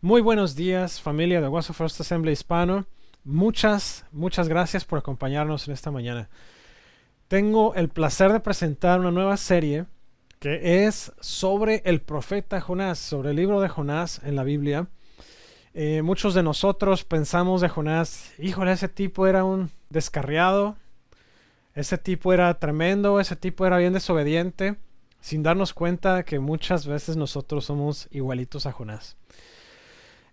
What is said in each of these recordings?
Muy buenos días, familia de Gozo First Assembly Hispano. Muchas gracias por acompañarnos en esta mañana. Tengo el placer de presentar una nueva serie que es sobre el profeta Jonás, sobre el libro de Jonás en la Biblia. Muchos de nosotros pensamos de Jonás, híjole, ese tipo era un descarriado, ese tipo era tremendo, ese tipo era bien desobediente, sin darnos cuenta que muchas veces nosotros somos igualitos a Jonás.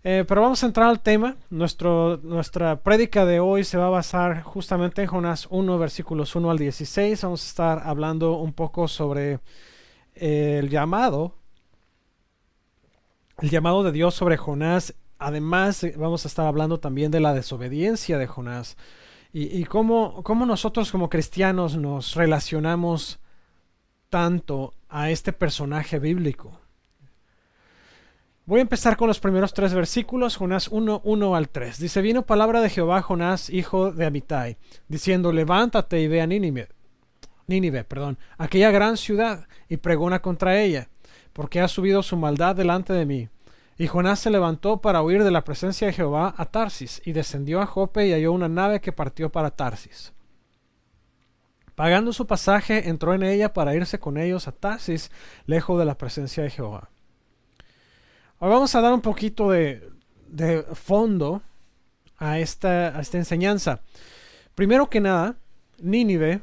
Pero vamos a entrar al tema. Nuestra prédica de hoy se va a basar justamente en Jonás 1, versículos 1 al 16. Vamos a estar hablando un poco sobre el llamado de Dios sobre Jonás. Además, vamos a estar hablando también de la desobediencia de Jonás y cómo nosotros como cristianos nos relacionamos tanto a este personaje bíblico. Voy a empezar con los primeros 3 versículos, Jonás 1, 1 al 3. Dice, vino palabra de Jehová a Jonás, hijo de Amitai, diciendo, levántate y ve a Nínive, aquella gran ciudad, y pregona contra ella, porque ha subido su maldad delante de mí. Y Jonás se levantó para huir de la presencia de Jehová a Tarsis, y descendió a Jope y halló una nave que partió para Tarsis. Pagando su pasaje, entró en ella para irse con ellos a Tarsis, lejos de la presencia de Jehová. Ahora vamos a dar un poquito de fondo a esta enseñanza. Primero que nada, Nínive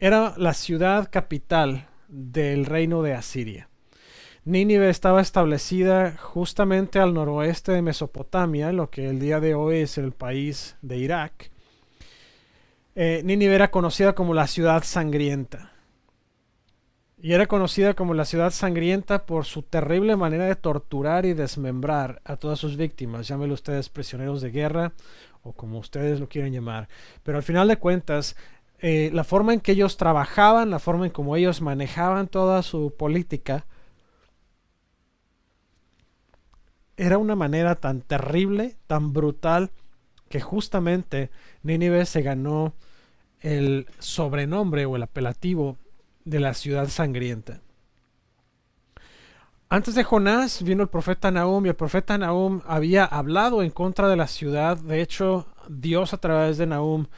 era la ciudad capital del reino de Asiria. Nínive estaba establecida justamente al noroeste de Mesopotamia, lo que el día de hoy es el país de Irak. Nínive era conocida como la ciudad sangrienta. Y era conocida como la ciudad sangrienta por su terrible manera de torturar y desmembrar a todas sus víctimas. Llámenlo ustedes prisioneros de guerra o como ustedes lo quieran llamar. Pero al final de cuentas, la forma en que ellos trabajaban, la forma en cómo ellos manejaban toda su política, era una manera tan terrible, tan brutal, que justamente Nínive se ganó el sobrenombre o el apelativo de la ciudad sangrienta. Antes de Jonás vino el profeta Nahum, y el profeta Nahum había hablado en contra de la ciudad. De hecho, Dios a través de Nahum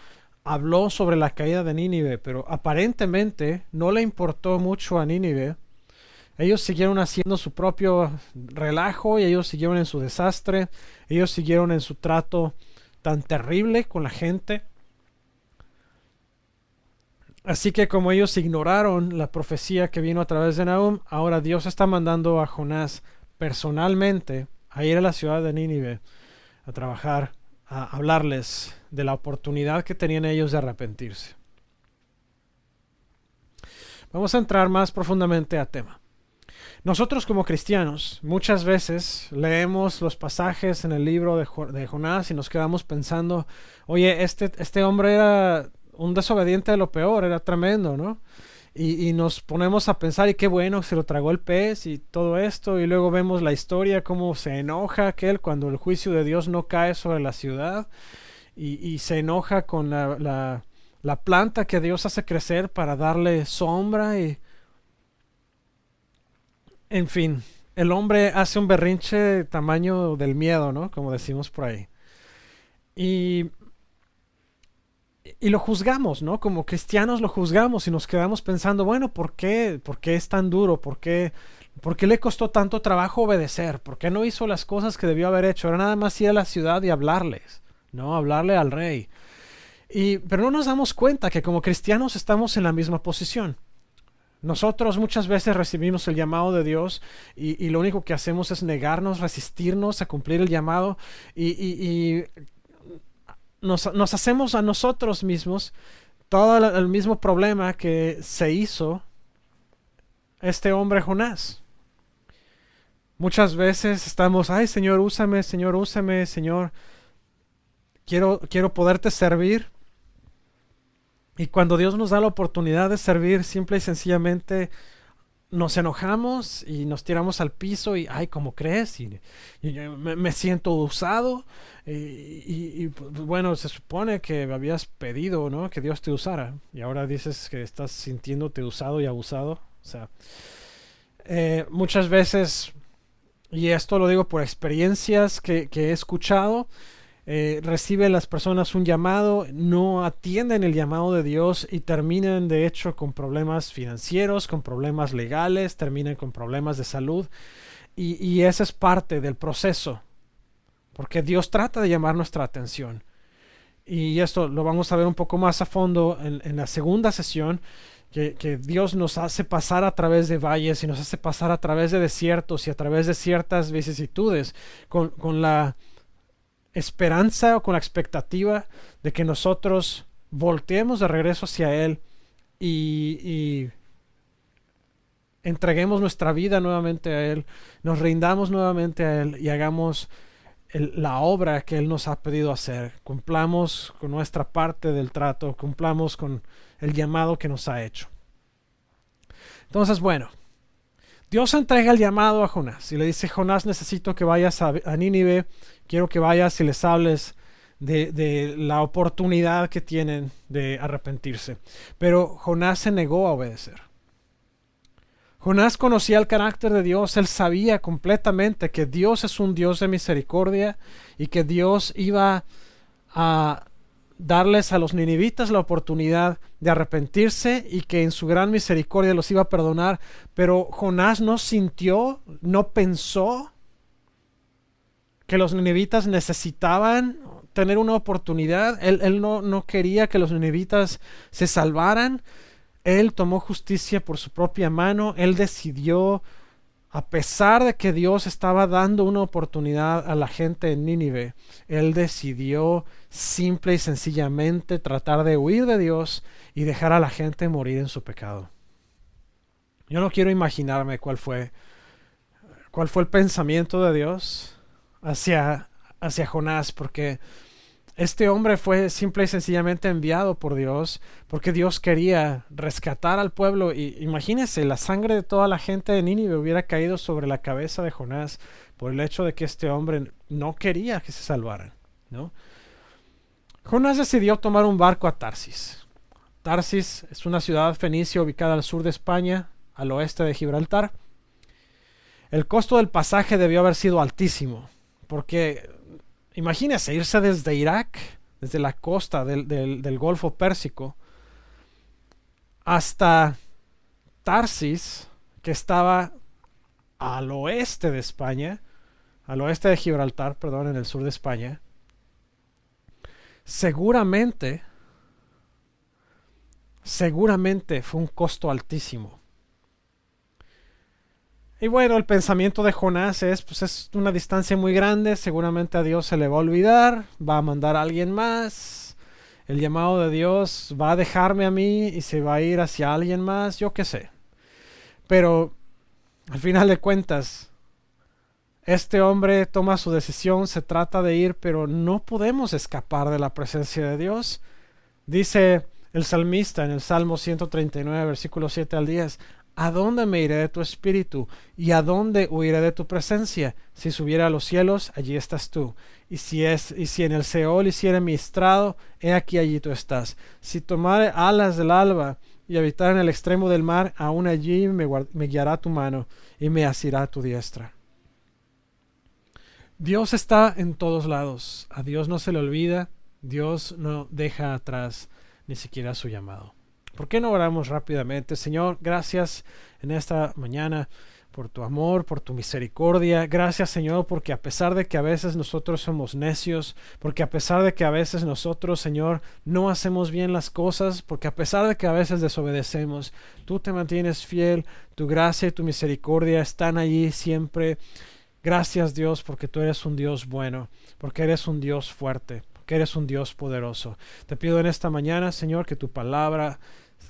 habló sobre la caída de Nínive, pero aparentemente no le importó mucho a Nínive. Ellos siguieron haciendo su propio relajo y ellos siguieron en su desastre. Ellos siguieron en su trato tan terrible con la gente. Así que como ellos ignoraron la profecía que vino a través de Nahum, ahora Dios está mandando a Jonás personalmente a ir a la ciudad de Nínive a trabajar, a hablarles de la oportunidad que tenían ellos de arrepentirse. Vamos a entrar más profundamente al tema. Nosotros como cristianos muchas veces leemos los pasajes en el libro de Jonás y nos quedamos pensando, oye, este hombre era un desobediente de lo peor, era tremendo, ¿no? Y nos ponemos a pensar, y qué bueno, se lo tragó el pez y todo esto, y luego vemos la historia, cómo se enoja aquel cuando el juicio de Dios no cae sobre la ciudad, y se enoja con la planta que Dios hace crecer para darle sombra, y en fin, el hombre hace un berrinche de tamaño del miedo, ¿no? Como decimos por ahí. Y lo juzgamos, ¿no? Como cristianos lo juzgamos y nos quedamos pensando, bueno, ¿por qué? ¿Por qué es tan duro? ¿Por qué le costó tanto trabajo obedecer? ¿Por qué no hizo las cosas que debió haber hecho? Era nada más ir a la ciudad y hablarles, ¿no? Hablarle al rey. Pero no nos damos cuenta que como cristianos estamos en la misma posición. Nosotros muchas veces recibimos el llamado de Dios y lo único que hacemos es negarnos, resistirnos a cumplir el llamado y nos hacemos a nosotros mismos todo el mismo problema que se hizo este hombre Jonás. Muchas veces estamos, ay Señor, úsame, Señor, quiero poderte servir. Y cuando Dios nos da la oportunidad de servir, simple y sencillamente nos enojamos y nos tiramos al piso y, ay, ¿cómo crees? Y yo me siento usado. Pues, bueno, se supone que habías pedido, ¿no? Que Dios te usara. Y ahora dices que estás sintiéndote usado y abusado. O sea, muchas veces, y esto lo digo por experiencias que he escuchado, reciben las personas un llamado, no atienden el llamado de Dios y terminan de hecho con problemas financieros, con problemas legales, terminan con problemas de salud y esa es parte del proceso, porque Dios trata de llamar nuestra atención. Y esto lo vamos a ver un poco más a fondo en la segunda sesión, que Dios nos hace pasar a través de valles y nos hace pasar a través de desiertos y a través de ciertas vicisitudes con la esperanza o con la expectativa de que nosotros volteemos de regreso hacia Él y entreguemos nuestra vida nuevamente a Él, nos rindamos nuevamente a Él y hagamos la obra que Él nos ha pedido hacer. Cumplamos con nuestra parte del trato, cumplamos con el llamado que nos ha hecho. Entonces, bueno, Dios entrega el llamado a Jonás y le dice: Jonás, necesito que vayas a Nínive, quiero que vayas y les hables de la oportunidad que tienen de arrepentirse. Pero Jonás se negó a obedecer. Jonás conocía el carácter de Dios, él sabía completamente que Dios es un Dios de misericordia y que Dios iba a darles a los ninivitas la oportunidad de arrepentirse y que en su gran misericordia los iba a perdonar. Pero Jonás no sintió, no pensó que los ninivitas necesitaban tener una oportunidad. Él no quería que los ninivitas se salvaran. Él tomó justicia por su propia mano. Él decidió, a pesar de que Dios estaba dando una oportunidad a la gente en Nínive, él decidió simple y sencillamente tratar de huir de Dios y dejar a la gente morir en su pecado. Yo no quiero imaginarme cuál fue el pensamiento de Dios hacia Jonás, porque este hombre fue simple y sencillamente enviado por Dios, porque Dios quería rescatar al pueblo. Y imagínense, la sangre de toda la gente de Nínive hubiera caído sobre la cabeza de Jonás por el hecho de que este hombre no quería que se salvaran, ¿no? Jonás decidió tomar un barco a Tarsis. Tarsis es una ciudad fenicia ubicada al sur de España, al oeste de Gibraltar. El costo del pasaje debió haber sido altísimo, porque imagínese irse desde Irak, desde la costa del Golfo Pérsico, hasta Tarsis, que estaba al oeste de España, al oeste de Gibraltar, perdón, en el sur de España. Seguramente fue un costo altísimo. Y bueno, el pensamiento de Jonás pues es una distancia muy grande, seguramente a Dios se le va a olvidar, va a mandar a alguien más, el llamado de Dios va a dejarme a mí y se va a ir hacia alguien más, yo qué sé. Pero al final de cuentas, este hombre toma su decisión, se trata de ir, pero no podemos escapar de la presencia de Dios. Dice el salmista en el Salmo 139, versículo 7 al 10, ¿a dónde me iré de tu espíritu? ¿Y a dónde huiré de tu presencia? Si subiera a los cielos, allí estás tú. Y si en el Seol hiciere mi estrado, he aquí allí tú estás. Si tomare alas del alba y habitar en el extremo del mar, aún allí me guiará tu mano y me asirá tu diestra. Dios está en todos lados. A Dios no se le olvida. Dios no deja atrás ni siquiera su llamado. ¿Por qué no oramos rápidamente? Señor, gracias en esta mañana por tu amor, por tu misericordia. Gracias, Señor, porque a pesar de que a veces nosotros somos necios, porque a pesar de que a veces nosotros, Señor, no hacemos bien las cosas, porque a pesar de que a veces desobedecemos, tú te mantienes fiel, tu gracia y tu misericordia están allí siempre. Gracias, Dios, porque tú eres un Dios bueno, porque eres un Dios fuerte, porque eres un Dios poderoso. Te pido en esta mañana, Señor, que tu palabra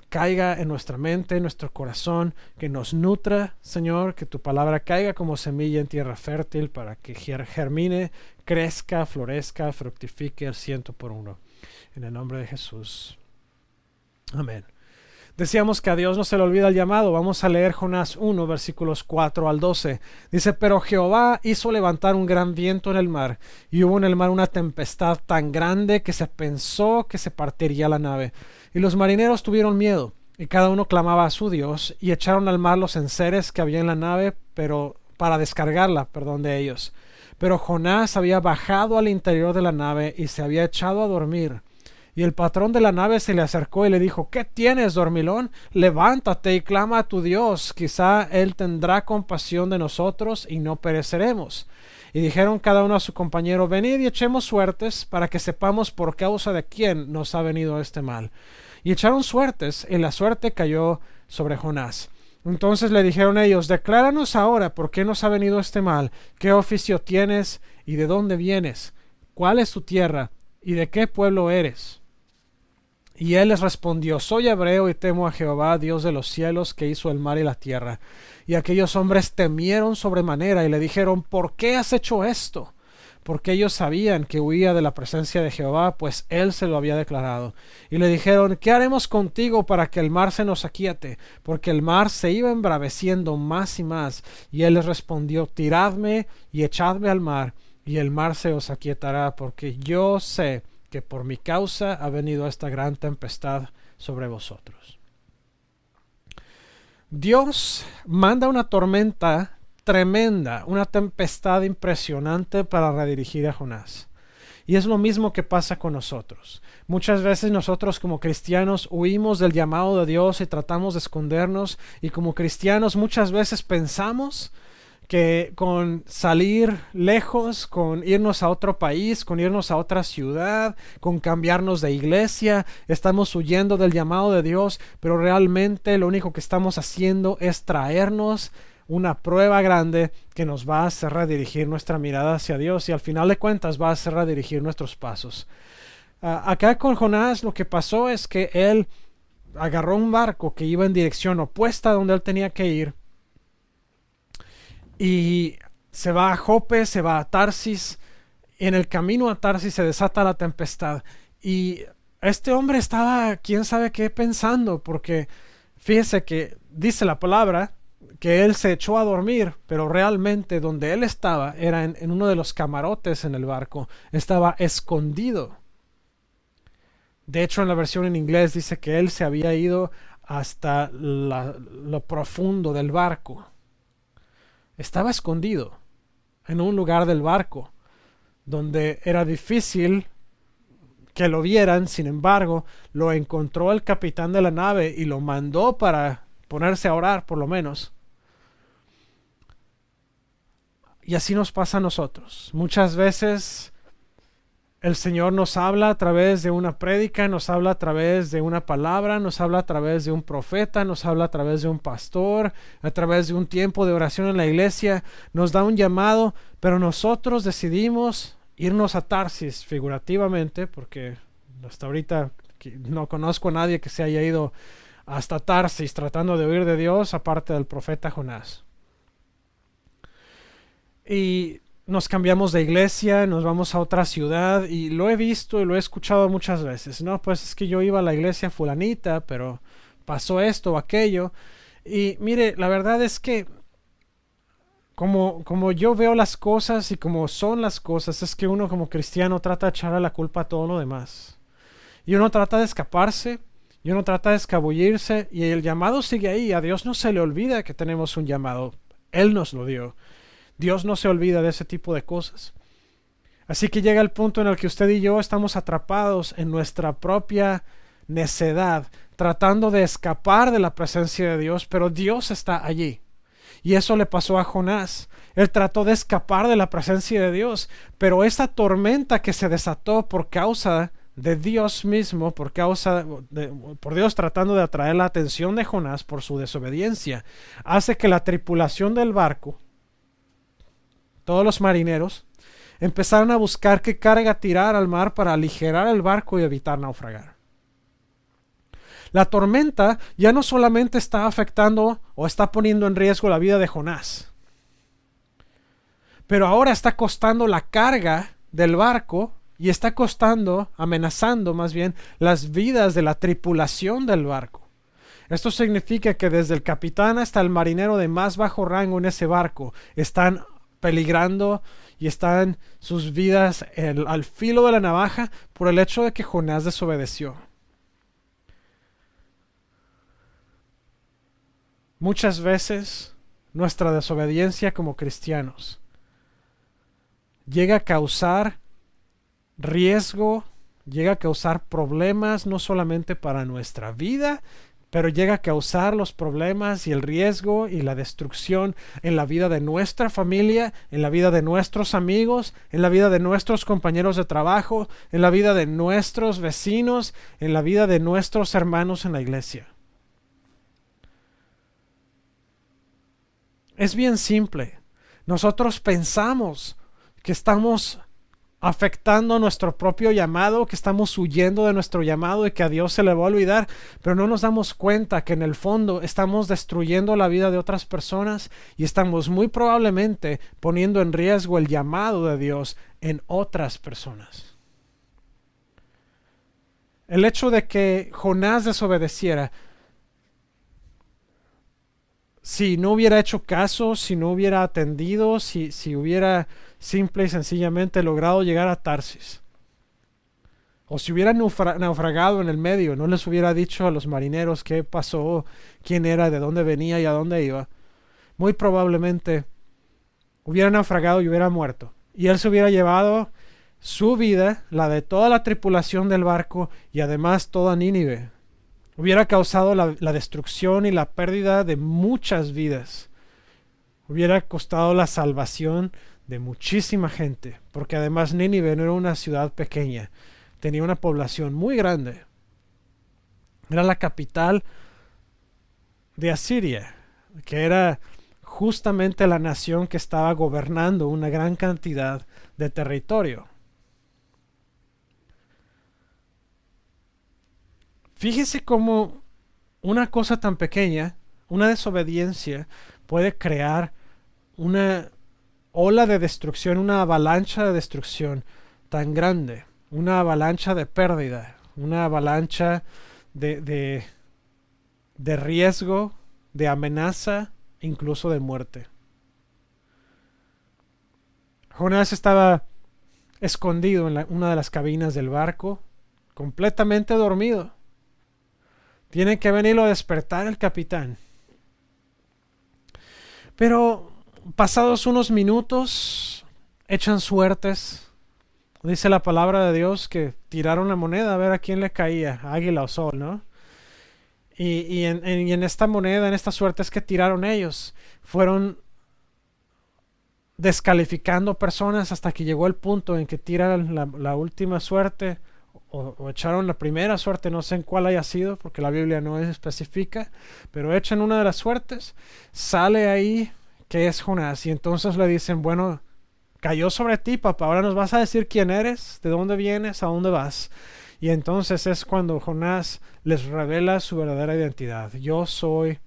caiga en nuestra mente, en nuestro corazón, que nos nutra, Señor, que tu palabra caiga como semilla en tierra fértil para que germine, crezca, florezca, fructifique al 100 por uno. En el nombre de Jesús. Amén. Decíamos que a Dios no se le olvida el llamado. Vamos a leer Jonás 1, versículos 4 al 12. Dice, pero Jehová hizo levantar un gran viento en el mar, y hubo en el mar una tempestad tan grande que se pensó que se partiría la nave. Y los marineros tuvieron miedo, y cada uno clamaba a su Dios, y echaron al mar los enseres que había en la nave, pero para descargarla, de ellos. Pero Jonás había bajado al interior de la nave y se había echado a dormir. Y el patrón de la nave se le acercó y le dijo, ¿qué tienes, dormilón? Levántate y clama a tu Dios, quizá él tendrá compasión de nosotros y no pereceremos. Y dijeron cada uno a su compañero, venid y echemos suertes para que sepamos por causa de quién nos ha venido este mal. Y echaron suertes, y la suerte cayó sobre Jonás. Entonces le dijeron ellos, decláranos ahora por qué nos ha venido este mal, qué oficio tienes y de dónde vienes, cuál es tu tierra y de qué pueblo eres. Y él les respondió, soy hebreo y temo a Jehová, Dios de los cielos, que hizo el mar y la tierra. Y aquellos hombres temieron sobremanera y le dijeron, ¿por qué has hecho esto? Porque ellos sabían que huía de la presencia de Jehová, pues él se lo había declarado. Y le dijeron, ¿qué haremos contigo para que el mar se nos aquiete? Porque el mar se iba embraveciendo más y más. Y él les respondió, tiradme y echadme al mar, y el mar se os aquietará, porque yo sé que por mi causa ha venido esta gran tempestad sobre vosotros. Dios manda una tormenta tremenda, una tempestad impresionante para redirigir a Jonás. Y es lo mismo que pasa con nosotros. Muchas veces nosotros como cristianos huimos del llamado de Dios y tratamos de escondernos, y como cristianos muchas veces pensamos que con salir lejos, con irnos a otro país, con irnos a otra ciudad, con cambiarnos de iglesia, estamos huyendo del llamado de Dios, pero realmente lo único que estamos haciendo es traernos una prueba grande que nos va a hacer redirigir nuestra mirada hacia Dios y al final de cuentas va a hacer redirigir nuestros pasos. Acá con Jonás lo que pasó es que él agarró un barco que iba en dirección opuesta a donde él tenía que ir, y se va a Jope, se va a Tarsis. En el camino a Tarsis se desata la tempestad. Y este hombre estaba, quién sabe qué, pensando, porque fíjese que dice la palabra que él se echó a dormir, pero realmente donde él estaba era en uno de los camarotes en el barco. Estaba escondido. De hecho, en la versión en inglés dice que él se había ido hasta lo profundo del barco. Estaba escondido en un lugar del barco donde era difícil que lo vieran. Sin embargo, lo encontró el capitán de la nave y lo mandó para ponerse a orar, por lo menos. Y así nos pasa a nosotros. Muchas veces el Señor nos habla a través de una prédica, nos habla a través de una palabra, nos habla a través de un profeta, nos habla a través de un pastor, a través de un tiempo de oración en la iglesia, nos da un llamado, pero nosotros decidimos irnos a Tarsis, figurativamente, porque hasta ahorita no conozco a nadie que se haya ido hasta Tarsis tratando de huir de Dios, aparte del profeta Jonás. Y nos cambiamos de iglesia, nos vamos a otra ciudad, y lo he visto y lo he escuchado muchas veces. No, pues es que yo iba a la iglesia fulanita, pero pasó esto o aquello. Y mire, la verdad es que como yo veo las cosas y como son las cosas, es que uno como cristiano trata de echarle la culpa a todo lo demás. Y uno trata de escaparse, y uno trata de escabullirse, y el llamado sigue ahí. A Dios no se le olvida que tenemos un llamado. Él nos lo dio. Dios no se olvida de ese tipo de cosas. Así que llega el punto en el que usted y yo estamos atrapados en nuestra propia necedad, tratando de escapar de la presencia de Dios, pero Dios está allí. Y eso le pasó a Jonás. Él trató de escapar de la presencia de Dios, pero esa tormenta que se desató por causa de Dios mismo, por Dios tratando de atraer la atención de Jonás por su desobediencia, hace que la tripulación del barco, todos los marineros, empezaron a buscar qué carga tirar al mar para aligerar el barco y evitar naufragar. La tormenta ya no solamente está afectando o está poniendo en riesgo la vida de Jonás, pero ahora está costando la carga del barco y está costando, amenazando más bien, las vidas de la tripulación del barco. Esto significa que desde el capitán hasta el marinero de más bajo rango en ese barco están peligrando y están sus vidas al filo de la navaja por el hecho de que Jonás desobedeció. Muchas veces nuestra desobediencia como cristianos llega a causar riesgo, llega a causar problemas no solamente para nuestra vida, pero llega a causar los problemas y el riesgo y la destrucción en la vida de nuestra familia, en la vida de nuestros amigos, en la vida de nuestros compañeros de trabajo, en la vida de nuestros vecinos, en la vida de nuestros hermanos en la iglesia. Es bien simple. Nosotros pensamos que estamos afectando nuestro propio llamado, que estamos huyendo de nuestro llamado y que a Dios se le va a olvidar, pero no nos damos cuenta que en el fondo estamos destruyendo la vida de otras personas y estamos muy probablemente poniendo en riesgo el llamado de Dios en otras personas. El hecho de que Jonás desobedeciera, si no hubiera hecho caso, si no hubiera atendido, si hubiera simple y sencillamente logrado llegar a Tarsis, o si hubiera naufragado en el medio, no les hubiera dicho a los marineros qué pasó, quién era, de dónde venía y a dónde iba, muy probablemente hubiera naufragado y hubiera muerto. Y él se hubiera llevado su vida, la de toda la tripulación del barco y además toda Nínive. Hubiera causado la destrucción y la pérdida de muchas vidas. Hubiera costado la salvación de muchísima gente, porque además Nínive no era una ciudad pequeña, tenía una población muy grande. Era la capital de Asiria, que era justamente la nación que estaba gobernando una gran cantidad de territorio. Fíjese cómo una cosa tan pequeña, una desobediencia, puede crear una ola de destrucción, una avalancha de destrucción tan grande, una avalancha de pérdida, una avalancha de riesgo, de amenaza, incluso de muerte. Jonás estaba escondido en una de las cabinas del barco, completamente dormido. Tiene que venirlo a despertar el capitán. Pero pasados unos minutos, echan suertes. Dice la palabra de Dios que tiraron la moneda a ver a quién le caía, águila o sol, ¿no? Y en esta moneda, en estas suertes que tiraron ellos, fueron descalificando personas hasta que llegó el punto en que tiran la última suerte o echaron la primera suerte, no sé en cuál haya sido, porque la Biblia no especifica, pero echan una de las suertes, sale ahí que es Jonás, y entonces le dicen, bueno, cayó sobre ti, papá, ahora nos vas a decir quién eres, de dónde vienes, a dónde vas. Y entonces es cuando Jonás les revela su verdadera identidad. Yo soy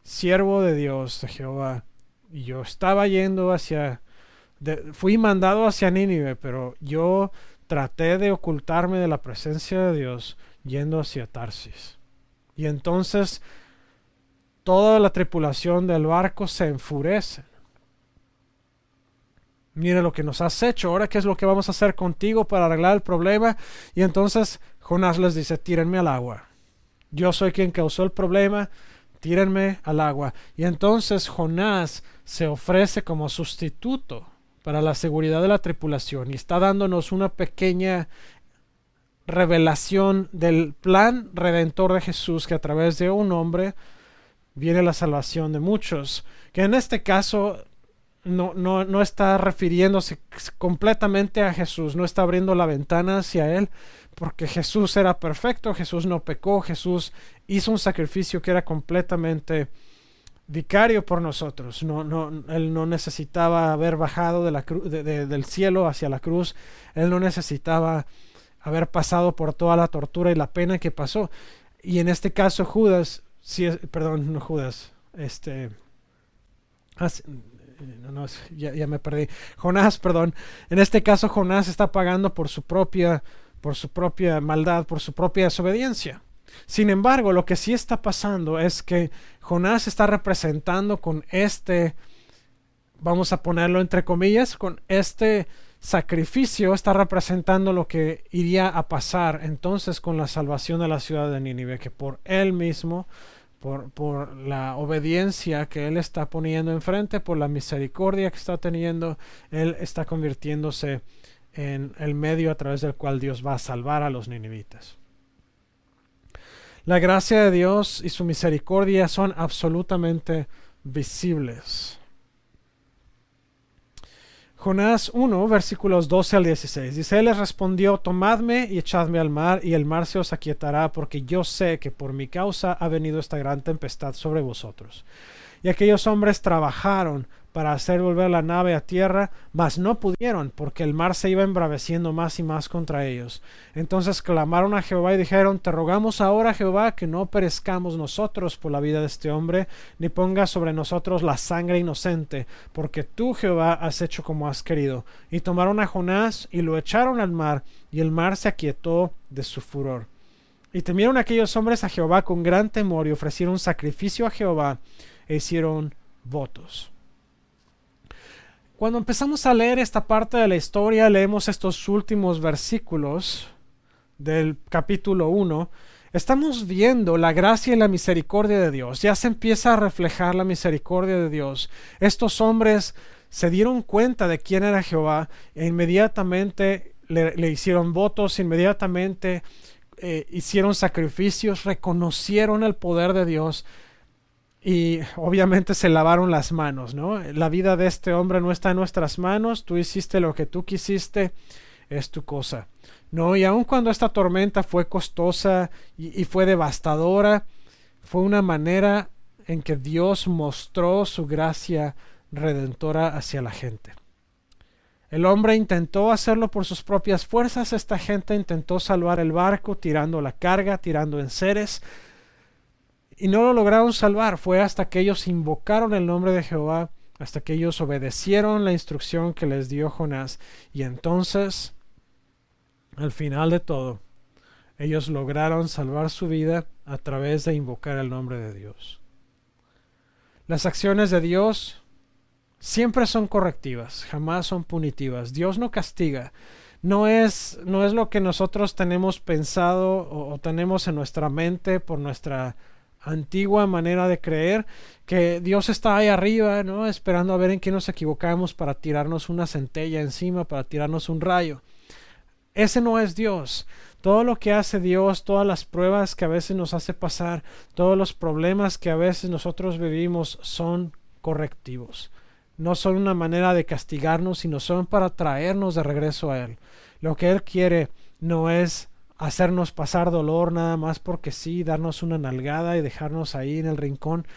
siervo de Dios, de Jehová, y yo estaba yendo fui mandado hacia Nínive, pero yo traté de ocultarme de la presencia de Dios yendo hacia Tarsis. Y entonces toda la tripulación del barco se enfurece. Mira lo que nos has hecho, ahora qué es lo que vamos a hacer contigo para arreglar el problema. Y entonces Jonás les dice, tírenme al agua. Yo soy quien causó el problema, tírenme al agua. Y entonces Jonás se ofrece como sustituto para la seguridad de la tripulación y está dándonos una pequeña revelación del plan redentor de Jesús, que a través de un hombre viene la salvación de muchos, que en este caso no está refiriéndose completamente a Jesús, no está abriendo la ventana hacia él, porque Jesús era perfecto, Jesús no pecó, Jesús hizo un sacrificio que era completamente vicario por nosotros. Él no necesitaba haber bajado del cielo hacia la cruz, él no necesitaba haber pasado por toda la tortura y la pena que pasó. Y en este caso no, ya me perdí. Jonás, perdón. En este caso, Jonás está pagando por su propia maldad, por su propia desobediencia. Sin embargo, lo que sí está pasando es que Jonás está representando con vamos a ponerlo entre comillas, con este sacrificio, está representando lo que iría a pasar entonces con la salvación de la ciudad de Nínive, que por él mismo, por la obediencia que él está poniendo enfrente, por la misericordia que está teniendo, él está convirtiéndose en el medio a través del cual Dios va a salvar a los ninivitas. La gracia de Dios y su misericordia son absolutamente visibles. Jonás 1, versículos 12 al 16. Dice, él les respondió, tomadme y echadme al mar, y el mar se os aquietará, porque yo sé que por mi causa ha venido esta gran tempestad sobre vosotros. Y aquellos hombres trabajaron para hacer volver la nave a tierra, mas no pudieron, porque el mar se iba embraveciendo más y más contra ellos. Entonces clamaron a Jehová y dijeron, te rogamos ahora, Jehová, que no perezcamos nosotros por la vida de este hombre, ni pongas sobre nosotros la sangre inocente, porque tú, Jehová, has hecho como has querido. Y tomaron a Jonás y lo echaron al mar, y el mar se aquietó de su furor. Y temieron aquellos hombres a Jehová con gran temor, y ofrecieron sacrificio a Jehová, e hicieron votos. Cuando empezamos a leer esta parte de la historia, leemos estos últimos versículos del capítulo 1, estamos viendo la gracia y la misericordia de Dios. Ya se empieza a reflejar la misericordia de Dios. Estos hombres se dieron cuenta de quién era Jehová e inmediatamente le hicieron votos, inmediatamente hicieron sacrificios, reconocieron el poder de Dios. Y obviamente se lavaron las manos, ¿no? La vida de este hombre no está en nuestras manos, tú hiciste lo que tú quisiste, es tu cosa, ¿no? Y aun cuando esta tormenta fue costosa y fue devastadora, fue una manera en que Dios mostró su gracia redentora hacia la gente. El hombre intentó hacerlo por sus propias fuerzas, esta gente intentó salvar el barco tirando la carga, tirando enseres, y no lo lograron salvar. Fue hasta que ellos invocaron el nombre de Jehová, hasta que ellos obedecieron la instrucción que les dio Jonás. Y entonces, al final de todo, ellos lograron salvar su vida a través de invocar el nombre de Dios. Las acciones de Dios siempre son correctivas, jamás son punitivas. Dios no castiga. No es lo que nosotros tenemos pensado o tenemos en nuestra mente por nuestra antigua manera de creer, que Dios está ahí arriba, ¿no? Esperando a ver en qué nos equivocamos para tirarnos una centella encima, para tirarnos un rayo. Ese no es Dios. Todo lo que hace Dios, todas las pruebas que a veces nos hace pasar, todos los problemas que a veces nosotros vivimos son correctivos. No son una manera de castigarnos, sino son para traernos de regreso a Él. Lo que Él quiere no es hacernos pasar dolor nada más porque sí, darnos una nalgada y dejarnos ahí en el rincón,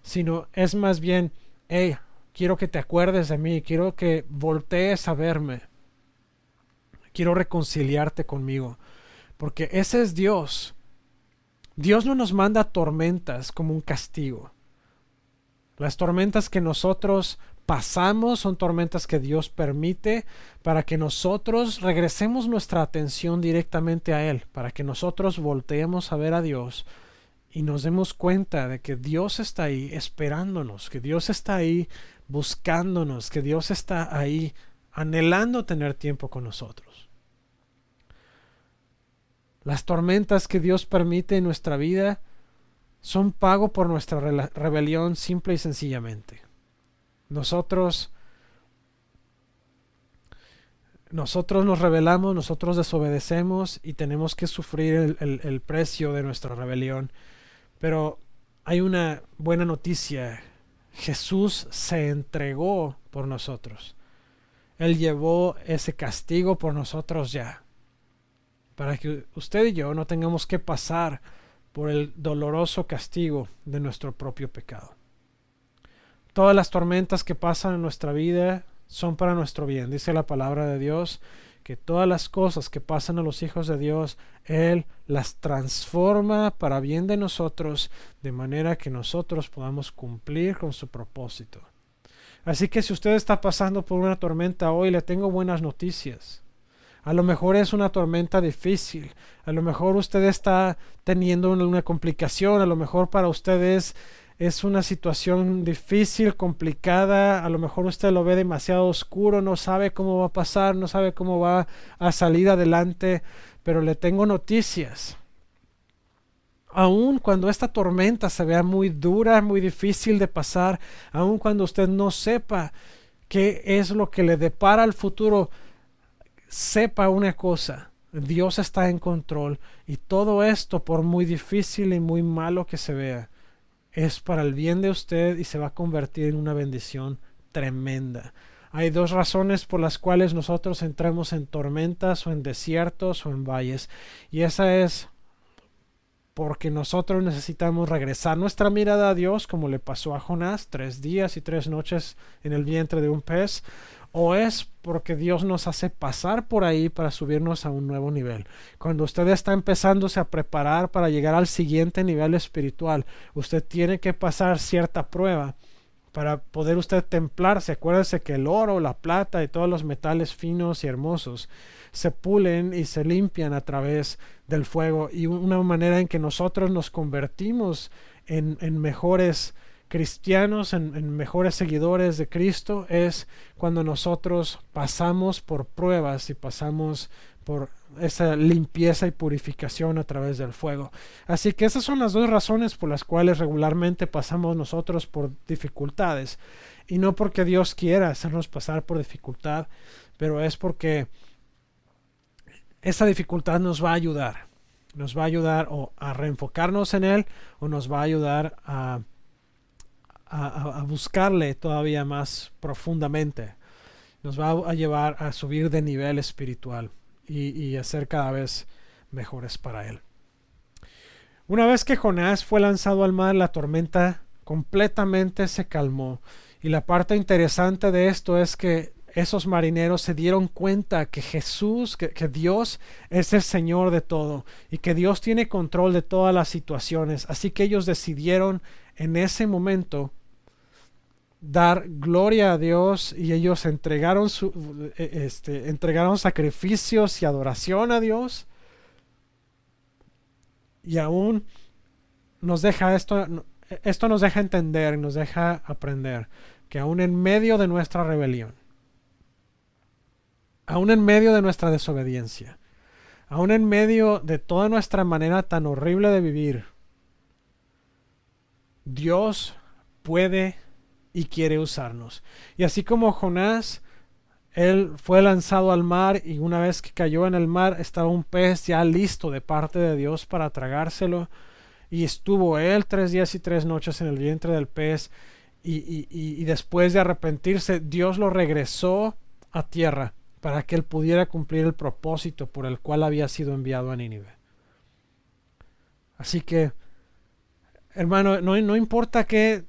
sino es más bien, hey, quiero que te acuerdes de mí, quiero que voltees a verme, quiero reconciliarte conmigo, porque ese es Dios. Dios no nos manda tormentas como un castigo. Las tormentas que nosotros pasamos son tormentas que Dios permite para que nosotros regresemos nuestra atención directamente a Él, para que nosotros volteemos a ver a Dios y nos demos cuenta de que Dios está ahí esperándonos, que Dios está ahí buscándonos, que Dios está ahí anhelando tener tiempo con nosotros. Las tormentas que Dios permite en nuestra vida son pago por nuestra rebelión simple y sencillamente. Nosotros nos rebelamos, nosotros desobedecemos y tenemos que sufrir el precio de nuestra rebelión. Pero hay una buena noticia. Jesús se entregó por nosotros. Él llevó ese castigo por nosotros ya, para que usted y yo no tengamos que pasar por el doloroso castigo de nuestro propio pecado. Todas las tormentas que pasan en nuestra vida son para nuestro bien. Dice la palabra de Dios que todas las cosas que pasan a los hijos de Dios, Él las transforma para bien de nosotros, de manera que nosotros podamos cumplir con su propósito. Así que si usted está pasando por una tormenta hoy, le tengo buenas noticias. A lo mejor es una tormenta difícil, a lo mejor usted está teniendo una complicación, a lo mejor para ustedes es una situación difícil, complicada, a lo mejor usted lo ve demasiado oscuro, no sabe cómo va a pasar, no sabe cómo va a salir adelante, pero le tengo noticias. Aun cuando esta tormenta se vea muy dura, muy difícil de pasar, aun cuando usted no sepa qué es lo que le depara al futuro, sepa una cosa: Dios está en control, y todo esto, por muy difícil y muy malo que se vea, es para el bien de usted y se va a convertir en una bendición tremenda. Hay dos razones por las cuales nosotros entramos en tormentas o en desiertos o en valles, y esa es porque nosotros necesitamos regresar nuestra mirada a Dios, como le pasó a Jonás, 3 días y 3 noches en el vientre de un pez, o es porque Dios nos hace pasar por ahí para subirnos a un nuevo nivel. Cuando usted está empezándose a preparar para llegar al siguiente nivel espiritual, usted tiene que pasar cierta prueba para poder usted templarse. Acuérdese que el oro, la plata y todos los metales finos y hermosos se pulen y se limpian a través del fuego, y una manera en que nosotros nos convertimos en mejores cristianos, en mejores seguidores de Cristo, es cuando nosotros pasamos por pruebas y pasamos por esa limpieza y purificación a través del fuego. Así que esas son las dos razones por las cuales regularmente pasamos nosotros por dificultades, y no porque Dios quiera hacernos pasar por dificultad, pero es porque esa dificultad nos va a ayudar o a reenfocarnos en Él, o nos va a ayudar a buscarle todavía más profundamente. Nos va a llevar a subir de nivel espiritual y a ser cada vez mejores para Él. Una vez que Jonás fue lanzado al mar, la tormenta completamente se calmó. Y la parte interesante de esto es que esos marineros se dieron cuenta que Jesús, que Dios es el Señor de todo, y que Dios tiene control de todas las situaciones. Así que ellos decidieron en ese momento dar gloria a Dios, y ellos entregaron sacrificios y adoración a Dios. Y aún nos deja esto nos deja entender, nos deja aprender que aún en medio de nuestra rebelión, aún en medio de nuestra desobediencia, aún en medio de toda nuestra manera tan horrible de vivir, Dios puede y quiere usarnos. Y así como Jonás, él fue lanzado al mar, y una vez que cayó en el mar estaba un pez ya listo de parte de Dios para tragárselo, y estuvo él 3 días y 3 noches en el vientre del pez, y después de arrepentirse, Dios lo regresó a tierra para que él pudiera cumplir el propósito por el cual había sido enviado a Nínive. Así que, hermano, no importa qué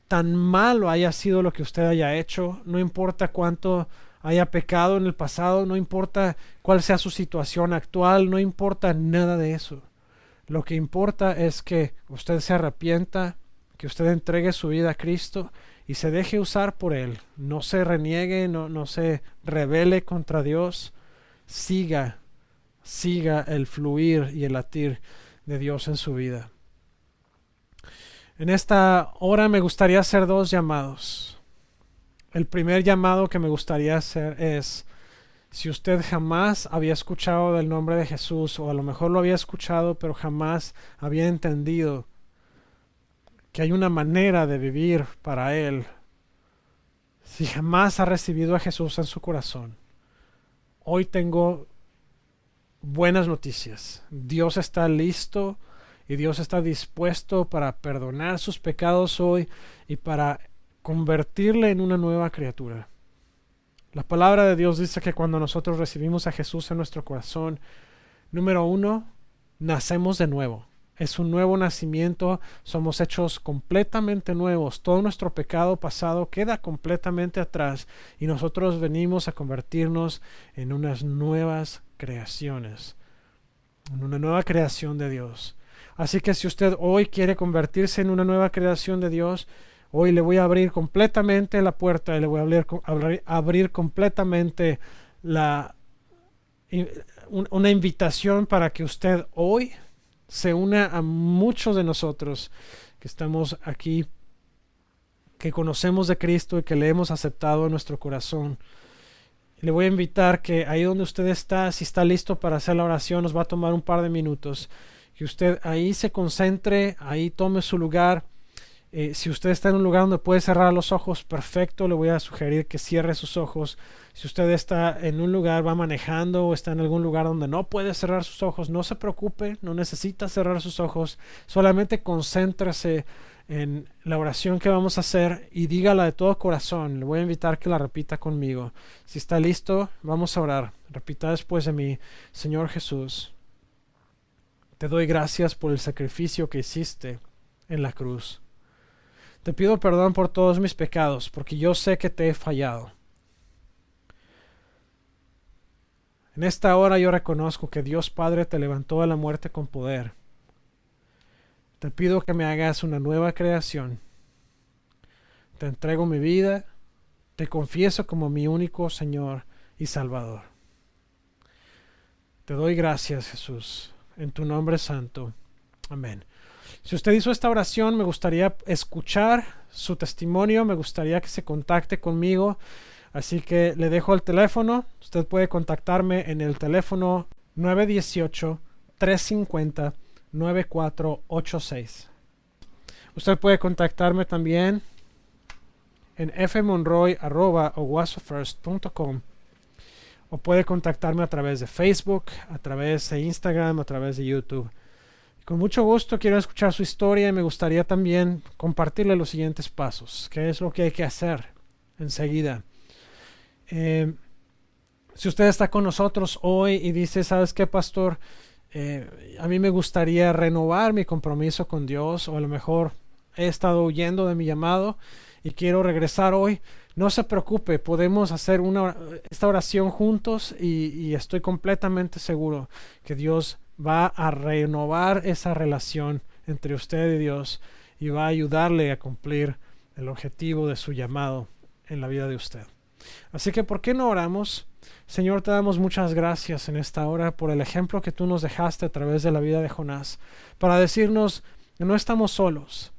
tan malo haya sido lo que usted haya hecho, no importa cuánto haya pecado en el pasado, no importa cuál sea su situación actual, no importa nada de eso. Lo que importa es que usted se arrepienta, que usted entregue su vida a Cristo y se deje usar por Él. No se reniegue, no se rebele contra Dios. Siga el fluir y el latir de Dios en su vida. En esta hora me gustaría hacer 2 llamados. El primer llamado que me gustaría hacer es: si usted jamás había escuchado del nombre de Jesús, o a lo mejor lo había escuchado pero jamás había entendido que hay una manera de vivir para Él, si jamás ha recibido a Jesús en su corazón, hoy tengo buenas noticias. Dios está listo y Dios está dispuesto para perdonar sus pecados hoy y para convertirle en una nueva criatura. La palabra de Dios dice que cuando nosotros recibimos a Jesús en nuestro corazón, número 1, nacemos de nuevo. Es un nuevo nacimiento, somos hechos completamente nuevos. Todo nuestro pecado pasado queda completamente atrás, y nosotros venimos a convertirnos en unas nuevas creaciones, en una nueva creación de Dios. Así que si usted hoy quiere convertirse en una nueva creación de Dios, Hoy le voy a abrir completamente la puerta y le voy a abrir completamente una invitación para que usted hoy se una a muchos de nosotros que estamos aquí, que conocemos de Cristo y que le hemos aceptado en nuestro corazón. Le voy a invitar que ahí donde usted está, si está listo para hacer la oración, nos va a tomar un par de minutos, que usted ahí se concentre, ahí tome su lugar. Si usted está en un lugar donde puede cerrar los ojos, perfecto, le voy a sugerir que cierre sus ojos. Si usted está en un lugar, va manejando o está en algún lugar donde no puede cerrar sus ojos, no se preocupe, no necesita cerrar sus ojos, solamente concéntrese en la oración que vamos a hacer y dígala de todo corazón. Le voy a invitar que la repita conmigo. Si está listo, vamos a orar. Repita después de mí: Señor Jesús, te doy gracias por el sacrificio que hiciste en la cruz. Te pido perdón por todos mis pecados, porque yo sé que te he fallado. En esta hora yo reconozco que Dios Padre te levantó de la muerte con poder. Te pido que me hagas una nueva creación. Te entrego mi vida, te confieso como mi único Señor y Salvador. Te doy gracias, Jesús, en tu nombre santo. Amén. Si usted hizo esta oración, me gustaría escuchar su testimonio, me gustaría que se contacte conmigo, así que le dejo el teléfono. Usted puede contactarme en el teléfono 918-350-9486. Usted puede contactarme también en fmonroy@oguasofirst.com, o puede contactarme a través de Facebook, a través de Instagram, a través de YouTube. Con mucho gusto quiero escuchar su historia y me gustaría también compartirle los siguientes pasos. ¿Qué es lo que hay que hacer enseguida? Si usted está con nosotros hoy y dice: ¿sabes qué, pastor? A mí me gustaría renovar mi compromiso con Dios, o a lo mejor he estado huyendo de mi llamado y quiero regresar hoy. No se preocupe, podemos hacer esta oración juntos y estoy completamente seguro que Dios va a renovar esa relación entre usted y Dios y va a ayudarle a cumplir el objetivo de su llamado en la vida de usted. Así que, ¿por qué no oramos? Señor, te damos muchas gracias en esta hora por el ejemplo que tú nos dejaste a través de la vida de Jonás, para decirnos que no estamos solos,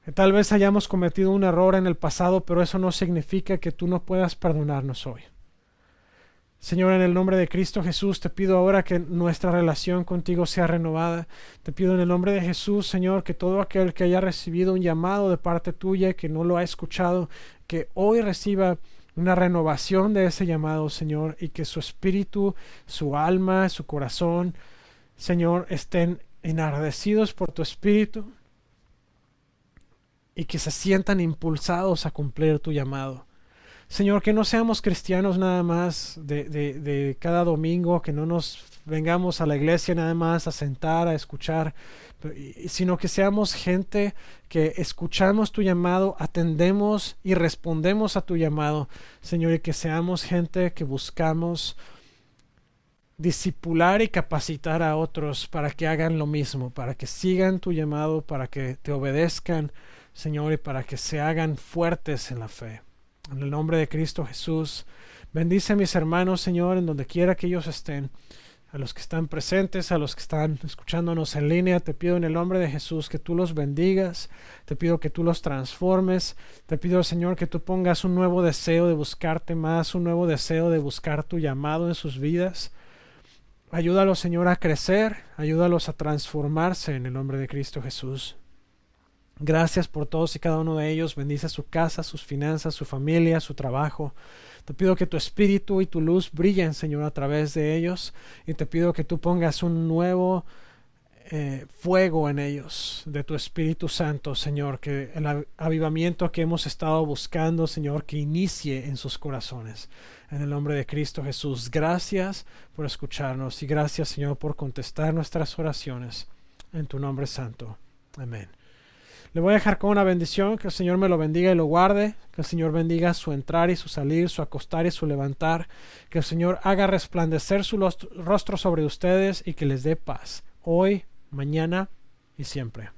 que tal vez hayamos cometido un error en el pasado, pero eso no significa que tú no puedas perdonarnos hoy. Señor, en el nombre de Cristo Jesús, te pido ahora que nuestra relación contigo sea renovada. Te pido en el nombre de Jesús, Señor, que todo aquel que haya recibido un llamado de parte tuya, que no lo ha escuchado, que hoy reciba una renovación de ese llamado, Señor, y que su espíritu, su alma, su corazón, Señor, estén enardecidos por tu espíritu y que se sientan impulsados a cumplir tu llamado. Señor, que no seamos cristianos nada más de cada domingo, que no nos vengamos a la iglesia nada más a sentar, a escuchar, sino que seamos gente que escuchamos tu llamado, atendemos y respondemos a tu llamado, Señor, y que seamos gente que buscamos discipular y capacitar a otros para que hagan lo mismo, para que sigan tu llamado, para que te obedezcan, Señor, y para que se hagan fuertes en la fe. En el nombre de Cristo Jesús, bendice a mis hermanos, Señor, en donde quiera que ellos estén, a los que están presentes, a los que están escuchándonos en línea. Te pido en el nombre de Jesús que tú los bendigas, te pido que tú los transformes, te pido, Señor, que tú pongas un nuevo deseo de buscarte más, un nuevo deseo de buscar tu llamado en sus vidas. Ayúdalos, Señor, a crecer, ayúdalos a transformarse en el nombre de Cristo Jesús. Gracias por todos y cada uno de ellos. Bendice su casa, sus finanzas, su familia, su trabajo. Te pido que tu espíritu y tu luz brillen, Señor, a través de ellos. Y te pido que tú pongas un nuevo fuego en ellos de tu Espíritu Santo, Señor. Que el avivamiento que hemos estado buscando, Señor, que inicie en sus corazones. En el nombre de Cristo Jesús. Gracias por escucharnos. Y gracias, Señor, por contestar nuestras oraciones. En tu nombre santo. Amén. Le voy a dejar con una bendición, que el Señor me lo bendiga y lo guarde, que el Señor bendiga su entrar y su salir, su acostar y su levantar, que el Señor haga resplandecer su rostro sobre ustedes y que les dé paz, hoy, mañana y siempre.